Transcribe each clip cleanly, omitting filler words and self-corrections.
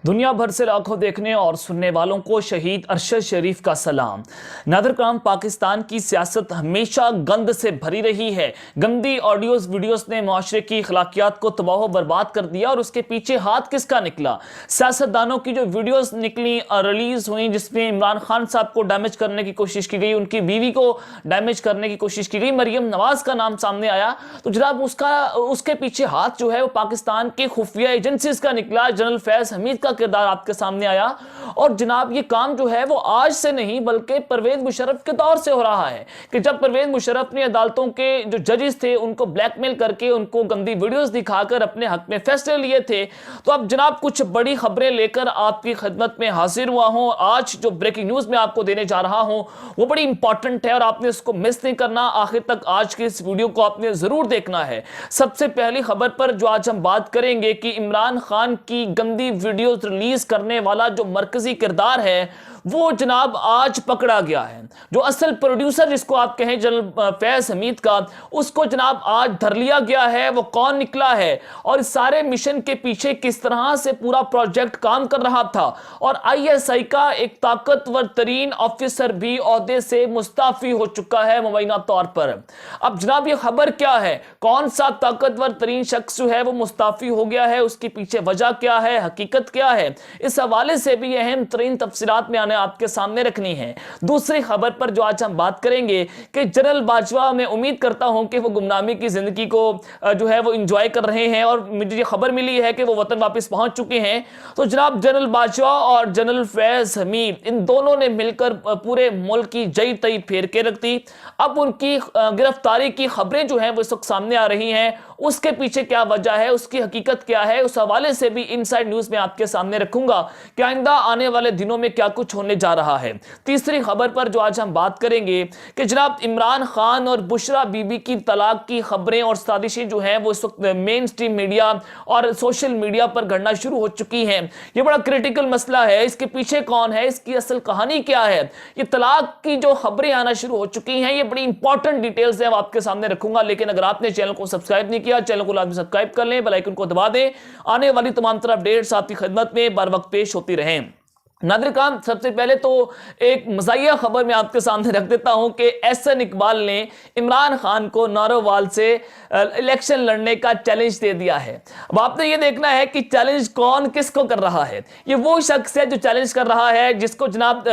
दुनिया भर से लाखों देखने और सुनने वालों को शहीद अरशद शरीफ का सलाम। नादरकाम पाकिस्तान की सियासत हमेशा गंद से भरी रही है। गंदी ऑडियोज वीडियोस ने माशरे की अखलाकियात को तबाह बर्बाद कर दिया और उसके पीछे हाथ किसका निकला? सियासतदानों की जो वीडियोस निकली रिलीज हुई जिसमें इमरान खान साहब को डैमेज करने की कोशिश की गई, उनकी बीवी को डैमेज करने की कोशिश की गई, मरियम नवाज का नाम सामने आया, तो जनाब उसके पीछे हाथ जो है वो पाकिस्तान के खुफिया एजेंसीज का निकला। जनरल फैज हमीद का किरदार आपके सामने आया। और जनाब ये काम जो है वो आज से नहीं बल्कि परवेज मुशर्रफ के दौर से हो रहा है कि जब परवेज मुशर्रफ ने अदालतों के जो जजेस थे उनको ब्लैकमेल करके उनको गंदी वीडियोस दिखाकर अपने हक में फैसले लिए थे। तो अब जनाब कुछ बड़ी खबरें लेकर आपकी खिदमत में हाजिर हुआ हूं। आज जो ब्रेकिंग न्यूज में आपको देने जा रहा हूं वो बड़ी इंपॉर्टेंट है और आपने इसको मिस नहीं करना। आखिर तक आज के इस वीडियो को आपने जरूर देखना है। सबसे पहली खबर पर जो आज हम बात करेंगे कि इमरान खान की गंदी वीडियो रिलीज करने वाला जो मरकजी किरदार है वो जनाब आज पकड़ा गया है। जो असल प्रोड्यूसर जिसको आप कहें जनरल फैज हमीद का, उसको जनाब आज धर लिया गया है। वो कौन निकला है और इस सारे मिशन के पीछे किस तरह से पूरा प्रोजेक्ट काम कर रहा था। और आईएसआई का एक ताकतवर तरीन ऑफिसर भी ओहदे से मुस्ताफी हो चुका है मुबैना तौर पर। अब जनाब ये खबर क्या है, कौन सा ताकतवर तरीन शख्स जो है वो मुस्ताफी हो गया है, उसके पीछे वजह क्या है, हकीकत क्या है, इस हवाले से भी अहम तरीन तफसीलात में आपके सामने रखनी है। दूसरी खबर पर जो आज हम बात करेंगे कि जनरल बाजवा, मैं उम्मीद करता हूं कि वो गुमनामी की जिंदगी को जो है वो एंजॉय कर रहे हैं और मुझे ये खबर मिली है कि वो वतन वापस पहुंच चुके हैं। तो जनाब जनरल बाजवा और जनरल फैज हमीद इन दोनों ने मिलकर पूरे मुल्क की जई तई फेर के रख दी। अब उनकी गिरफ्तारी की खबरें जो हैं वो इस वक्त सामने आ रही हैं। उसके पीछे क्या वजह है, उसकी हकीकत क्या है, उस हवाले से भी इनसाइड न्यूज में आपके सामने रखूंगा कि आइंदा आने वाले दिनों में क्या कुछ होने जा रहा है। तीसरी खबर पर जो आज हम बात करेंगे कि जनाब इमरान खान और बुशरा बीबी की तलाक की खबरें और साजिशें जो हैं वो इस वक्त मेन स्ट्रीम मीडिया और सोशल मीडिया पर घड़ना शुरू हो चुकी हैं। ये बड़ा क्रिटिकल मसला है, इसके पीछे कौन है, इसकी असल कहानी क्या है। ये तलाक की जो खबरें आना शुरू हो चुकी हैं, ये बड़ी इंपॉर्टेंट डिटेल्स है, आपके सामने रखूंगा। लेकिन अगर आपने चैनल को सब्सक्राइब नहीं किया, चैनल को लाजमी सब्सक्राइब कर लें, बेल आइकन को दबा दें। आने वाली तमाम तरह अपडेट्स आपकी खिदमत में बर वक्त पेश होती रहें। नादरकाम, सबसे पहले तो एक मज़ाहिया खबर मैं आपके सामने रख देता हूं कि एहसन इकबाल ने इमरान खान को नारोवाल से इलेक्शन लड़ने का चैलेंज दे दिया है। अब आपने ये देखना है कि चैलेंज कौन किसको कर रहा है। ये वो शख्स है जो चैलेंज कर रहा है जिसको जनाब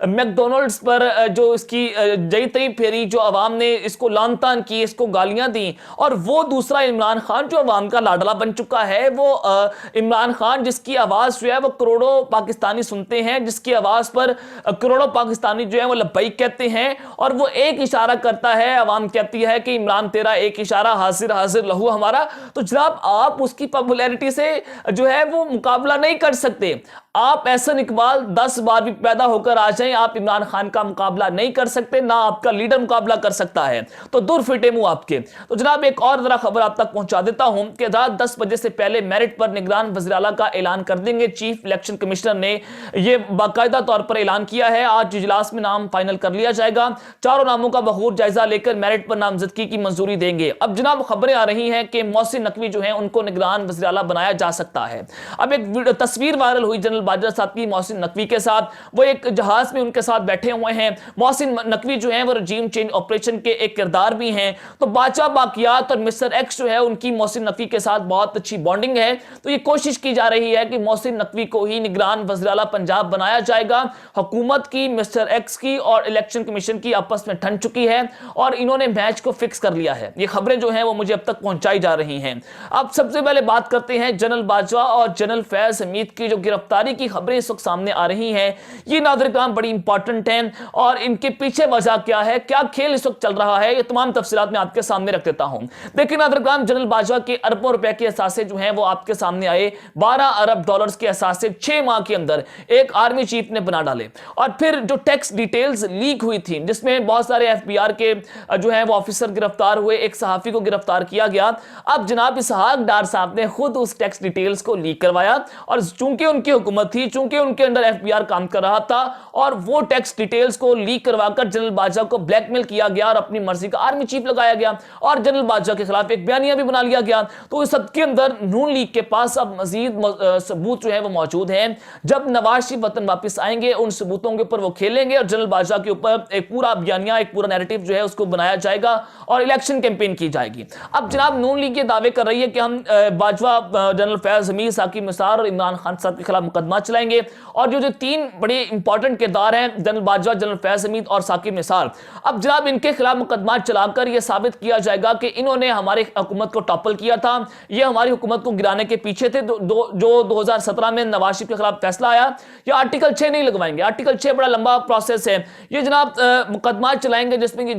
मैकडोनल्ड्स पर जो इसकी जई तई फेरी, जो अवाम ने इसको लानतान की, इसको गालियां दी। और वो दूसरा इमरान खान जो अवाम का लाडला बन चुका है, वो इमरान खान जिसकी आवाज़ जो है वो करोड़ों पाकिस्तानी सुनते हैं, जिसकी आवाज पर करोड़ों पाकिस्तानी जो है वो लब्बैक कहते हैं। और वो एक इशारा करता है, अवाम कहती है कि इमरान तेरा एक इशारा हाजिर हाजिर लहू हमारा। तो जनाब आप उसकी पॉपुलैरिटी से जो है वो मुकाबला नहीं कर सकते। आप एहसन इकबाल 10 बार भी पैदा होकर आ जाएं, आप इमरान खान का मुकाबला नहीं कर सकते, ना आपका लीडर मुकाबला कर सकता है। तो दूर फिटे मुंह आपके। तो जनाब एक और जरा खबर आप तक पहुंचा देता हूं कि रात 10 बजे से पहले मेरिट पर निगरान वज़ीर आला का ऐलान कर देंगे। चीफ इलेक्शन कमिश्नर ने ये बाकायदा तौर पर ऐलान किया है। आज इजलास में नाम फाइनल कर लिया जाएगा। चारों नामों का बखूर जायजा लेकर मेरिट पर नामजदगी की मंजूरी देंगे। अब जनाब खबरें आ रही हैं कि मोहसिन नकवी जो है उनको निगरान वज़ीर आला बनाया जा सकता है। अब एक तस्वीर वायरल हुई जनरल बाजवा साहब की मोहसिन नकवी के साथ, वो एक जहाज में उनके साथ बैठे हुए हैं। मोहसिन नकवी जो है वो रजीम चेंज ऑपरेशन के एक किरदार भी हैं। तो बादशाह बाकियात और मिस्टर एक्स जो है उनकी मोहसिन नकवी के साथ बहुत अच्छी बॉन्डिंग है। तो ये कोशिश की जा रही है कि मोहसिन नकवी को ही निगरान वज़ीर आला पंजाब बनाया जाएगा। हुकूमत की, मिस्टर एक्स की और इलेक्शन कमीशन की आपस में ठन चुकी है और इन्होंने मैच को फिक्स कर लिया है। ये खबरें जो हैं वो मुझे अब तक पहुंचाई जा रही हैं। अब सबसे पहले बात करते हैं जनरल बाजवा और जनरल फैज हमीद की जो गिरफ्तारी की खबरें इस वक्त सामने आ रही हैं। ये नादरकाम बड़ी इंपॉर्टेंट हैं और इनके पीछे वजह क्या है, क्या खेल इस वक्त चल रहा है, ये तमाम तफसीलात मैं आपके सामने रख देता हूं। देखिए नादरकाम, जनरल बाजवा के अरबों रुपए के असासे जो हैं वो आपके सामने आए। 12 अरब डॉलर्स के असासे 6 माह के अंदर एक आर्मी चीफ ने बना डाले। और फिर जो टैक्स डिटेल्स लीक हुई थी जिसमें बहुत सारे एफबीआर के जो है वो ऑफिसर गिरफ्तार हुए, एक सहाफी को गिरफ्तार किया गया। अब जनाब इसहाक डार साहब ने खुद उस टैक्स डिटेल्स को लीक करवाया और चूंकि उनकी हुकूमत हुकूमत थी, चूंकि उनके अंडर एफबीआर काम कर रहा था और वो टैक्स डिटेल्स को लीक करवाकर जनरल बाजवा को ब्लैकमेल किया गया और अपनी मर्जी का आर्मी चीफ लगाया गया और जनरल बाजवा के खिलाफ एक बयानिया भी बना लिया गया। तो इस सब के अंदर नून लीग के पास अब मजीद सबूत जो है वो मौजूद हैं। जब नवाज शरीफ वतन वापस आएंगे उन सबूतों के ऊपर वो खेलेंगे और जनरल बाजवा के ऊपर एक पूरा बयानिया, एक पूरा नैरेटिव जो है उसको बनाया जाएगा और इलेक्शन कैंपेन की जाएगी। अब जनाब नून लीग ये दावे कर रही है कि हम बाजवा, जनरल फैज हमीद, साकिब निसार और इमरान खान साहब के खिलाफ मुकदमा चलाएंगे और जो तीन बड़े इंपॉर्टेंट किरदार हैं, जनरल बाजवा, जनरल फैज हमीद और साकिब निसार, अब जनाब इनके खिलाफ मुकदमा चलाकर यह साबित किया जाएगा कि इन्होंने हमारी हुकूमत को टॉपल किया था, ये हमारी हुकूमत को गिराने के पीछे थे। जो 2017 में नवाज शरीफ के खिलाफ फैसला आया, ये आर्टिकल 6 नहीं लगवाएंगे। आर्टिकल 6 बड़ा लंबा प्रोसेस है। ये जनाब मुकदमा चलाएंगे जिसमें कि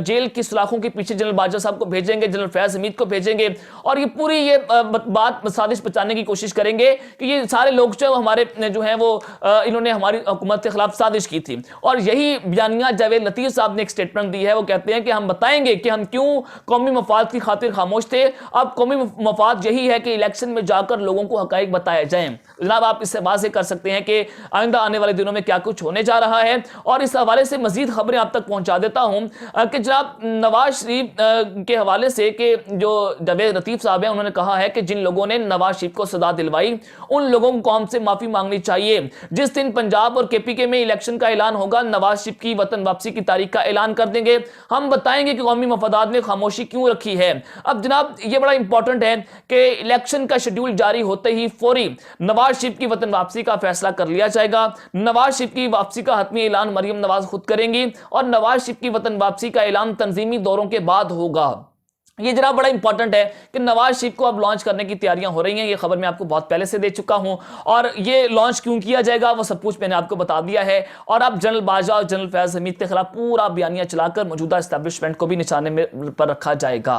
जेल की सलाखों के पीछे जनरल बाजवा साहब को भेजेंगे, जनरल फैज हमीद को भेजेंगे और ये पूरी ये बात साजिश बचाने की कोशिश करेंगे कि ये सारे लोग जो हमारे जो हैं वो इन्होंने हमारी हुकूमत के खिलाफ साजिश की थी। और यही बयानिया जावेद लतीफ साहब ने एक स्टेटमेंट दी है। वो कहते हैं कि हम बताएंगे कि हम क्यों कौमी मफाद की खातिर खामोश थे। अब कौमी मफाद यही है कि इलेक्शन में जाकर लोगों को हकाइक बताए जाएं। जनाब आप इससे वाज़ेह कर सकते हैं कि आइंदा आने वाले दिनों में क्या कुछ होने जा रहा है और इस हवाले से मजीद खबरें आप तक पहुंचा देता हूं कि जनाब नवाज शरीफ के हवाले से कि जो जावेद लतीफ साहब हैं उन्होंने कहा है कि जिन लोगों ने नवाज शरीफ को सजा दिलवाई उन लोगों को कौम से माफी मांगनी चाहिए। जिस दिन पंजाब और केपीके में इलेक्शन का ऐलान होगा, नवाज शरीफ की वतन वापसी की तारीख का ऐलान कर देंगे। हम बताएंगे कि कौमी मफादात ने खामोशी क्यों रखी है। अब जनाब ये बड़ा इंपॉर्टेंट है कि इलेक्शन का शेड्यूल जारी होते ही फौरी नवाज शरीफ की वतन वापसी का फैसला कर लिया जाएगा। नवाज शरीफ की वापसी का हतमी ऐलान मरियम नवाज खुद करेंगी और नवाज शरीफ की वतन वापसी का ऐलान तंजीमी दौरों के बाद होगा। ये जरा बड़ा इंपॉर्टेंट है कि नवाज शरीफ को अब लॉन्च करने की तैयारियां हो रही हैं। ये खबर मैं आपको बहुत पहले से दे चुका हूं और ये लॉन्च क्यों किया जाएगा वो सब कुछ मैंने आपको बता दिया है। और अब जनरल बाजवा और जनरल फैज हमीद के खिलाफ पूरा बयानिया चलाकर मौजूदा एस्टैब्लिशमेंट को भी निशाने में पर रखा जाएगा।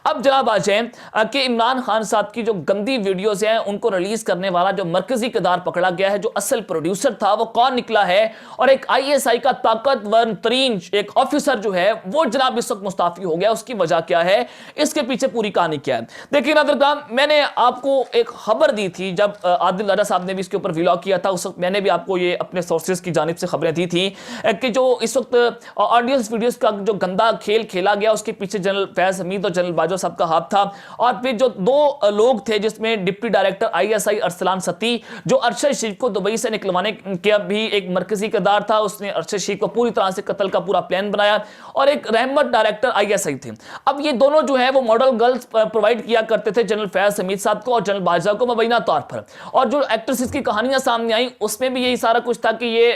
अब जनाब आ जाए कि इमरान खान साहब की जो गंदी वीडियोज हैं उनको रिलीज करने वाला जो मरकजी किरदार पकड़ा गया है, जो असल प्रोड्यूसर था, वो कौन निकला है। और एक ISI का ताकतवर तरीन एक ऑफिसर जो है वो जनाब इस वक्त मुस्ताफी हो गया। उसकी वजह क्या है, इसके पीछे पूरी कहानी क्या है। देखिए नाज़रीन, मैंने आपको एक खबर दी थी जब आदिल राजा साहब ने भी इसके ऊपर व्लॉग किया था। उस वक्त मैंने भी आपको ये अपने सोर्सेज की जानिब से खबरें दी थी कि जो इस वक्त ऑडियोस वीडियोस का जो गंदा खेल खेला गया उसके पीछे जनरल फैज हमीद और जनरल बाजवा साहब का हाथ था। और फिर जो दो लोग थे जिसमें डिप्टी डायरेक्टर ISI अरसलान सती, जो अरशद शरीफ को दुबई से निकलवाने का भी एक मरकजी किरदार था, उसने अरशद शरीफ को पूरी तरह से कत्ल का पूरा प्लान बनाया। और एक रहमत डायरेक्टर ISI थे। अब ये दोनों जो है वो मॉडल गर्ल्स प्रोवाइड किया करते थे जनरल फैज हमीद साहब को और जनरल बाजवा को मुबैना तौर पर। और जो एक्ट्रेसेस की कहानियां सामने आई उसमें भी यही सारा कुछ था कि ये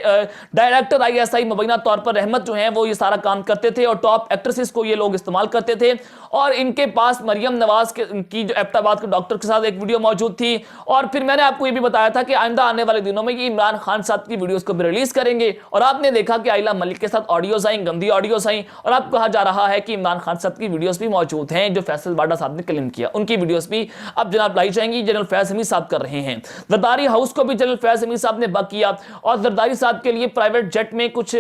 डायरेक्टर ISI मुबैना तौर पर रहमत जो है वो ये सारा काम करते थे और टॉप एक्ट्रेसेस को ये लोग इस्तेमाल करते थे। और इनके पास मरियम नवाज की जो एबटाबाद के डॉक्टर के साथ एक वीडियो मौजूद थी। और फिर मैंने आपको ये भी बताया था कि आइंदा आने वाले दिनों में ये इमरान खान साहब की वीडियोस को भी रिलीज करेंगे। और आपने देखा कि आइला मलिक के साथ ऑडियोज आई, गंदी ऑडियोज आई। और अब कहा जा रहा है कि इमरान खान साहब की वीडियोस भी मौजूद हैं जो फैसल बाडा साहब ने क्लेम किया, उनकी वीडियोस भी अब जनाब लाई जाएंगी। जनरल फैज हमीद साहब कर रहे हैं। जरदारी हाउस को भी जनरल फैज हमीद साहब ने बक किया और जरदारी साहब के लिए प्राइवेट जेट में कुछ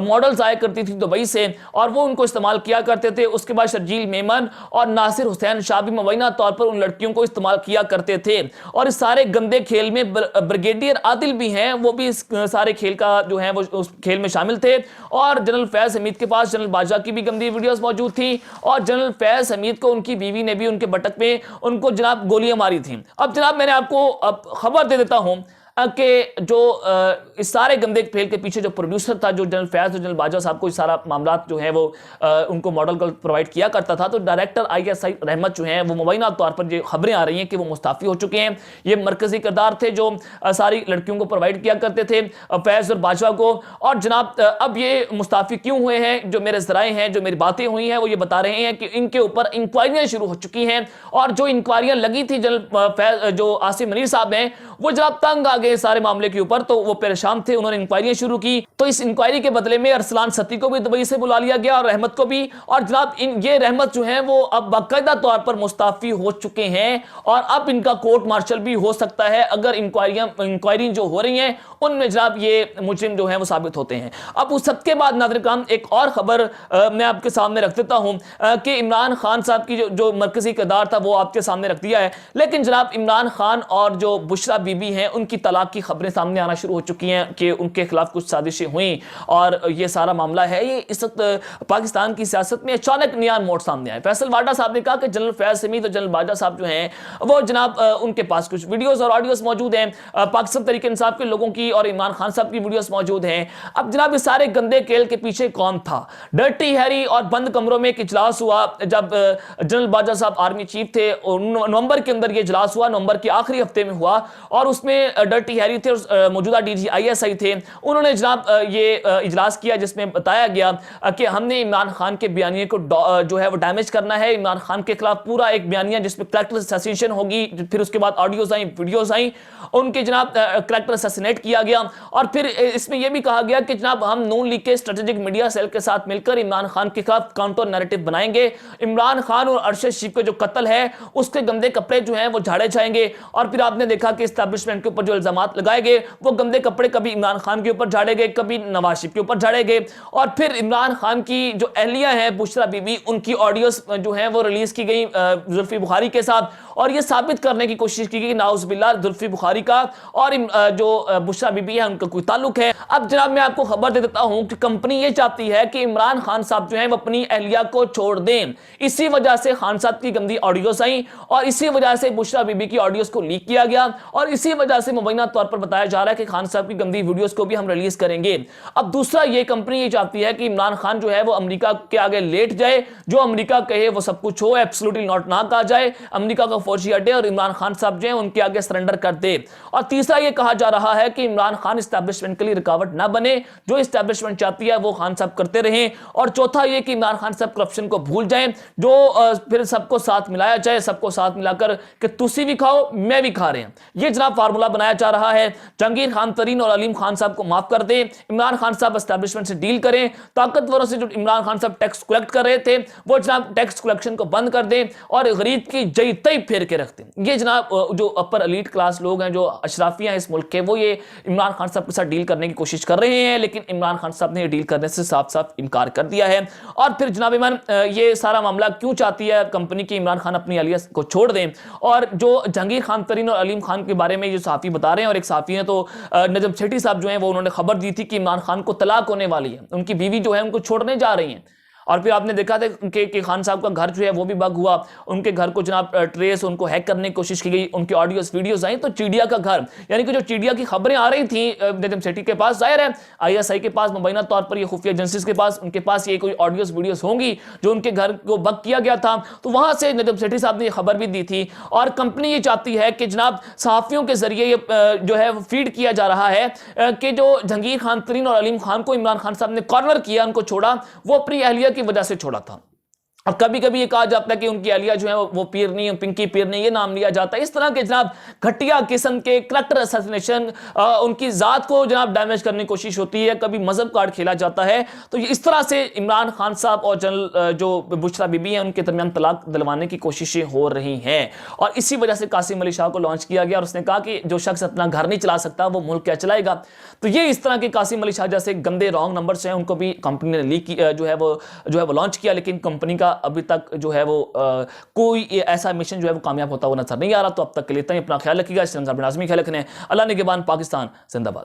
मॉडल्स आया करती थी दुबई से और वो उनको इस्तेमाल किया करते थे। उसके बाद शर्जील मेमन और नासिर हुसैन शाह भी मुबैना तौर पर उन लड़कियों को इस्तेमाल किया करते थे। और इस सारे गंदे खेल में ब्रिगेडियर आदिल भी हैं, वो भी इस सारे खेल का जो है वो उस खेल में शामिल थे। और जनरल फैज हमीद के पास जनरल बाजवा की भी गंदी वीडियोस मौजूद थी और जनरल फैज हमीद को उनकी बीवी ने भी उनके बटक में उनको जनाब गोलियां मारी थी। अब जनाब मैंने आपको अब खबर दे देता हूं कि जो इस सारे गंदे खेल के पीछे जो प्रोड्यूसर था, जो जनरल फैज और जनरल बाजवा साहब को इस सारा मामला जो है वो उनको मॉडल को प्रोवाइड किया करता था, तो डायरेक्टर ISI रहमत जो है वो मुबैना तौर पर जो खबरें आ रही हैं कि वो मुस्ताफी हो चुके हैं। ये मरकजी किरदार थे जो सारी लड़कियों को प्रोवाइड किया करते थे, फैज और बाजवा को। और जनाब अब ये मुस्ताफी क्यों हुए हैं, जो मेरे ज़राए हैं, जो मेरी बातें हुई हैं, वो ये बता रहे हैं कि इनके ऊपर इंक्वायरियां शुरू हो चुकी हैं। और जो इंक्वायरियां लगी थी जनरल जो आसिम मनीर साहब हैं वो जनाब तंग आ गए सारे मामले के ऊपर, तो वो परेशान थे, उन्होंने इंक्वायरियां शुरू की। تو اس انکوائری کے بدلے میں ارسلان ستی کو بھی دبئی سے بلا لیا گیا اور رحمت کو بھی، اور جناب یہ رحمت جو ہیں وہ اب باقاعدہ طور پر مستعفی ہو چکے ہیں اور اب ان کا کورٹ مارشل بھی ہو سکتا ہے اگر انکوائری جو ہو رہی ہیں ان میں جناب یہ مجرم جو ہیں وہ ثابت ہوتے ہیں۔ اب اس سب کے بعد ناظرین کرام ایک اور خبر میں آپ کے سامنے رکھ دیتا ہوں کہ عمران خان صاحب کی جو مرکزی کردار تھا وہ آپ کے سامنے رکھ دیا ہے، لیکن جناب عمران خان اور جو بشرا بی بی ہیں ان کی طلاق کی خبریں سامنے آنا شروع ہو چکی ہیں کہ ان کے خلاف کچھ سازشیں ہوئیں اور یہ سارا معاملہ ہے یہ اس وقت پاکستان کی سیاست میں اچانک نیا موڑ سامنے آئے۔ فیصل واڈا صاحب نے کہا کہ جنرل فیاض حمید اور جنرل باجوہ صاحب جو ہیں وہ جناب ان کے پاس کچھ ویڈیوز اور آڈیوز موجود ہیں، پاکستان تحریک انصاف کے لوگوں کی اور عمران خان صاحب کی ویڈیوز موجود ہیں۔ اب جناب اس سارے گندے کھیل کے پیچھے کون تھا؟ ڈرٹی ہیری اور بند کمروں میں ایک اجلاس ہوا جب جنرل باجوہ صاحب آرمی چیف تھے، نومبر کے اندر یہ اجلاس ہوا، نومبر کے آخری ہفتے میں ہوا، اور اس میں ڈرٹی ہیری تھے اور موجودہ D G I S I تھے، انہوں نے جناب یہ اجلاس کیا جس میں بتایا گیا کہ ہم نے عمران خان کے بیانیے کو جو ہے وہ ڈیمیج کرنا ہے، عمران خان کے خلاف پورا ایک بیانیہ جس میں کریکٹر اسیسینیشن ہوگی، پھر اس کے بعد آڈیوز آئیں، ویڈیوز آئیں، ان کے جناب کریکٹر اسیسینیٹ کیا گیا، اور پھر اس میں یہ بھی کہا گیا کہ جناب ہم نون لیگ کے اسٹریٹجک میڈیا سیل کے ساتھ مل کر عمران خان کے خلاف کاؤنٹر نیریٹو بنائیں گے، عمران خان اور ارشد شریف کا جو قتل ہے اس کے گندے کپڑے جو ہیں وہ جھاڑے جائیں گے، اور پھر آپ نے دیکھا کہ اسٹیبلشمنٹ کے اوپر جو الزامات لگائے گئے وہ گندے کپڑے کبھی عمران خان کے اوپر جھاڑے گئے، کبھی نواز شریف کے اوپر جھاڑے گئے، اور پھر عمران خان کی جو اہلیہ ہیں بشرا بی بی ان کی آڈیوز جو ہیں وہ ریلیز کی گئی زلفی بخاری کے ساتھ، اور یہ ثابت کرنے کی کوشش کی گئی کہ ناؤز باللہ زلفی بخاری کا اور جو بشرا بی بی ہے ان کا کوئی تعلق ہے۔ اب جناب میں آپ کو خبر دے دیتا ہوں کہ کمپنی یہ چاہتی ہے کہ عمران خان صاحب جو ہیں وہ اپنی اہلیہ کو چھوڑ دیں، اسی وجہ سے خان صاحب کی گندی آڈیوز آئیں اور اسی وجہ سے بشرا بی بی کی آڈیوز کو لیک کیا گیا، اور اسی وجہ سے مبینہ طور پر بتایا جا رہا ہے کہ خان صاحب کی گندی ویڈیوز کو بھی ہم ریلیز کریں گے۔ اب دوسرا یہ کمپنی یہ چاہتی ہے کہ عمران خان جو ہے وہ امریکہ کے آگے لیٹ جائے، جو امریکہ کہے وہ سب کچھ ہو، ایبسولوٹلی ناٹ نہ کہا جائے، امریکہ کا فوجی اڈے اور عمران خان صاحب جو ہیں ان کے آگے سرنڈر کر دے۔ اور تیسرا یہ کہا جا رہا ہے کہ عمران خان اسٹیبلشمنٹ کے لیے رکاوٹ نہ بنے، جو اسٹیبلشمنٹ چاہتی ہے وہ خان صاحب کرتے رہیں، اور چوتھا یہ کہ عمران خان صاحب کرپشن کو بھول جائیں، جو پھر سب کو ساتھ ملایا جائے، سب کو ساتھ ملا کر کہ تسی بھی کھاؤ میں بھی کھا رہے ہیں، یہ جناب فارمولا بنایا جا رہا ہے۔ جہانگیر خان ترین اور علیم خان صاحب کو معاف کر دیں، عمران خان صاحب اسٹیبلشمنٹ سے ڈیل کریں، طاقتوروں سے جو عمران خان صاحب ٹیکس کلیکٹ کر رہے تھے وہ جناب ٹیکس کلیکشن کو بند کر دیں اور غریب کی جئی تئی پھیر کے رکھ دیں۔ یہ جناب جو اپر ایلیٹ کلاس لوگ ہیں، جو اشرافیہ ہیں اس ملک کے، وہ یہ عمران خان صاحب کے ساتھ ڈیل کرنے کی کوشش کر رہے ہیں، لیکن عمران خان صاحب نے یہ ڈیل کرنے سے صاف صاف انکار کر دیا ہے۔ اور پھر جناب ایمان یہ سارا معاملہ کیوں چاہتی ہے کمپنی کی عمران خان اپنی اہلیہ کو چھوڑ دیں، اور جو جہانگیر خان ترین اور علیم خان کے بارے میں یہ صحافی بتا رہے ہیں، اور ایک صحافی ہیں تو نجم سیٹھی صاحب جو ہیں وہ انہوں نے خبر دی تھی کہ عمران خان کو طلاق ہونے والی ہے، ان کی بیوی جو ہے ان کو چھوڑنے جا رہی ہیں، اور پھر آپ نے دیکھا تھا کہ خان صاحب کا گھر جو ہے وہ بھی بگ ہوا، ان کے گھر کو جناب ٹریس ان کو ہیک کرنے کی کوشش کی گئی، ان کی آڈیوز ویڈیوز آئیں، تو چیڈیا کا گھر، یعنی کہ جو چیڈیا کی خبریں آ رہی تھیں نجم سیٹھی کے پاس، ظاہر ہے آئی ایس آئی کے پاس، مبینہ طور پر یہ خفیہ ایجنسیز کے پاس، ان کے پاس یہ کوئی آڈیوز ویڈیوز ہوں گی جو ان کے گھر کو بگ کیا گیا تھا، تو وہاں سے نجم سیٹھی صاحب نے یہ خبر بھی دی تھی۔ اور کمپنی یہ چاہتی ہے کہ جناب صحافیوں کے ذریعے یہ جو ہے فیڈ کیا جا رہا ہے کہ جو جہانگیر خان ترین اور علیم خان کو عمران خان صاحب نے کارنر کیا، ان کو چھوڑا، وہ اپنی اہلیہ کی وجہ سے چھوڑا تھا۔ اور کبھی کبھی یہ کہا جاتا ہے کہ ان کی اہلیہ جو ہے وہ پیرنی، پنکی پیرنی، یہ نام لیا جاتا ہے۔ اس طرح کے جناب گھٹیا قسم کے کریکٹر اسیسینیشن، ان کی ذات کو جناب ڈیمیج کرنے کی کوشش ہوتی ہے، کبھی مذہب کارڈ کھیلا جاتا ہے، تو اس طرح سے عمران خان صاحب اور جنرل جو بشرا بی بی ہیں ان کے درمیان طلاق دلوانے کی کوششیں ہو رہی ہیں، اور اسی وجہ سے قاسم علی شاہ کو لانچ کیا گیا، اور اس نے کہا کہ جو شخص اپنا گھر نہیں چلا سکتا وہ ملک کیا چلائے گا۔ تو یہ اس طرح کے قاسم علی شاہ جیسے گندے رانگ نمبرز ہیں، ان کو بھی کمپنی نے لیک جو ہے وہ لانچ کیا، لیکن کمپنی کا ابھی تک جو ہے وہ کوئی ایسا مشن جو ہے وہ کامیاب ہوتا ہوا نظر نہیں آ رہا۔ تو اب تک کے لیے اتنا ہی، اپنا خیال رکھیے گا، اس سے ناظمین خیال رکھنے، اللہ نگہبان، پاکستان زندہ باد۔